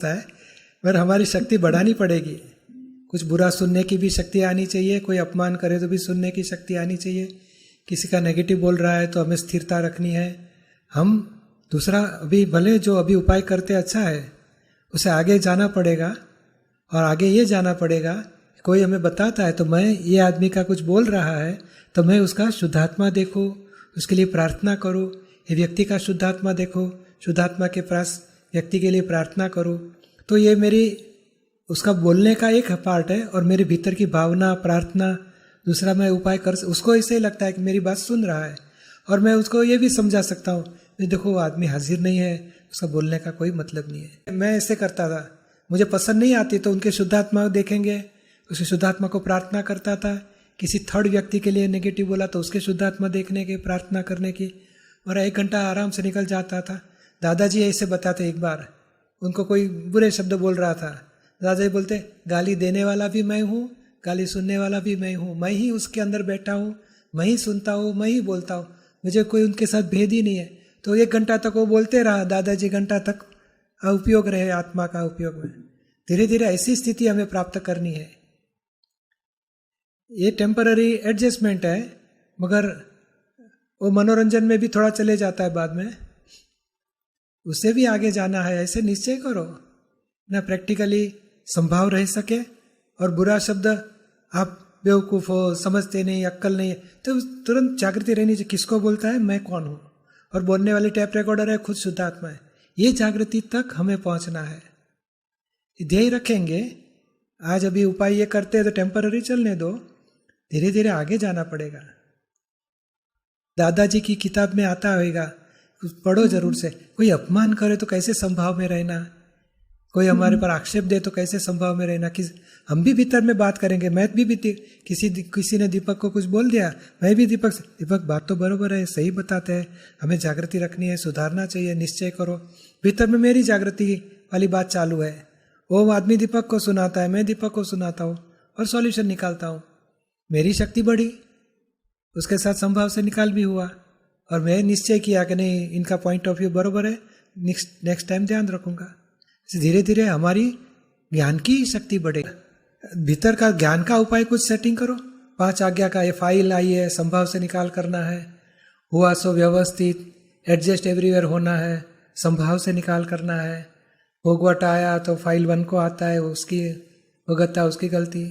है, पर हमारी शक्ति बढ़ानी पड़ेगी। कुछ बुरा सुनने की भी शक्ति आनी चाहिए, कोई अपमान करे तो भी सुनने की शक्ति आनी चाहिए, किसी का नेगेटिव बोल रहा है तो हमें स्थिरता रखनी है। हम दूसरा अभी भले जो अभी उपाय करते अच्छा है, उसे आगे जाना पड़ेगा। और आगे ये जाना पड़ेगा, कोई हमें बताता है तो मैं ये आदमी का कुछ बोल रहा है तो मैं उसका शुद्धात्मा देखो, उसके लिए प्रार्थना करो। ये व्यक्ति का शुद्धात्मा देखो, शुद्धात्मा के पास व्यक्ति के लिए प्रार्थना करो। तो ये मेरी उसका बोलने का एक पार्ट है, और मेरे भीतर की भावना, प्रार्थना, दूसरा मैं उपाय कर, उसको ऐसे ही लगता है कि मेरी बात सुन रहा है। और मैं उसको ये भी समझा सकता हूँ, देखो वो आदमी हाजिर नहीं है, उसका बोलने का कोई मतलब नहीं है। मैं ऐसे करता था, मुझे पसंद नहीं आती तो उनके शुद्धात्मा देखेंगे, उसके शुद्धात्मा को प्रार्थना करता था। किसी थर्ड व्यक्ति के लिए नेगेटिव बोला तो उसके शुद्धात्मा देखने की, प्रार्थना करने की, और 1 घंटा आराम से निकल जाता था। दादाजी ऐसे बताते, एक बार उनको कोई बुरे शब्द बोल रहा था, दादाजी बोलते, गाली देने वाला भी मैं हूँ, गाली सुनने वाला भी मैं हूँ, मैं ही उसके अंदर बैठा हूँ, मैं ही सुनता हूँ, मैं ही बोलता हूँ, मुझे कोई उनके साथ भेद ही नहीं है। तो 1 घंटा तक वो बोलते रहा, दादाजी घंटा तक उपयोग रहे आत्मा का उपयोग में। धीरे धीरे ऐसी स्थिति हमें प्राप्त करनी है। ये टेम्पररी एडजस्टमेंट है, मगर वो मनोरंजन में भी थोड़ा चले जाता है बाद में, उससे भी आगे जाना है। ऐसे निश्चय करो ना, प्रैक्टिकली संभाव रह सके। और बुरा शब्द, आप बेवकूफ़ हो, समझते नहीं, अक्ल नहीं है, तो तुरंत जागृति रहनी चाहिए, किसको बोलता है, मैं कौन हूँ। और बोलने वाली टैप रिकॉर्डर है, खुद शुद्धात्मा है। ये जागृति तक हमें पहुंचना है। ध्येय रखेंगे, आज अभी उपाय ये करते हैं तो टेम्पररी चलने दो, धीरे धीरे आगे जाना पड़ेगा। दादाजी की किताब में आता होगा, पढ़ो जरूर से। कोई अपमान करे तो कैसे संभाव में रहना, कोई हमारे पर आक्षेप दे तो कैसे संभाव में रहना। कि हम भी भीतर में बात करेंगे, मैं भी किसी ने दीपक को कुछ बोल दिया, मैं भी दीपक से, दीपक बात तो बरोबर है, सही बताते हैं, हमें जागृति रखनी है, सुधारना चाहिए, निश्चय करो। भीतर में मेरी जागृति वाली बात चालू है, वो आदमी दीपक को सुनाता है, मैं दीपक को सुनाता हूँ और सॉल्यूशन निकालता हूँ। मेरी शक्ति बढ़ी, उसके साथ संभाव से निकाल भी हुआ, और मैं निश्चय किया कि नहीं, इनका पॉइंट ऑफ व्यू बरोबर है, नेक्स्ट टाइम ध्यान रखूंगा। धीरे धीरे हमारी ज्ञान की शक्ति बढ़ेगी। भीतर का ज्ञान का उपाय कुछ सेटिंग करो। 5 आज्ञा का ये फाइल आई है, संभाव से निकाल करना है, हुआ सो व्यवस्थित, एडजस्ट एवरीवेयर होना है, संभाव से निकाल करना है। भोगवट आया तो फाइल 1 को आता है, उसकी भुगतता, उसकी गलती।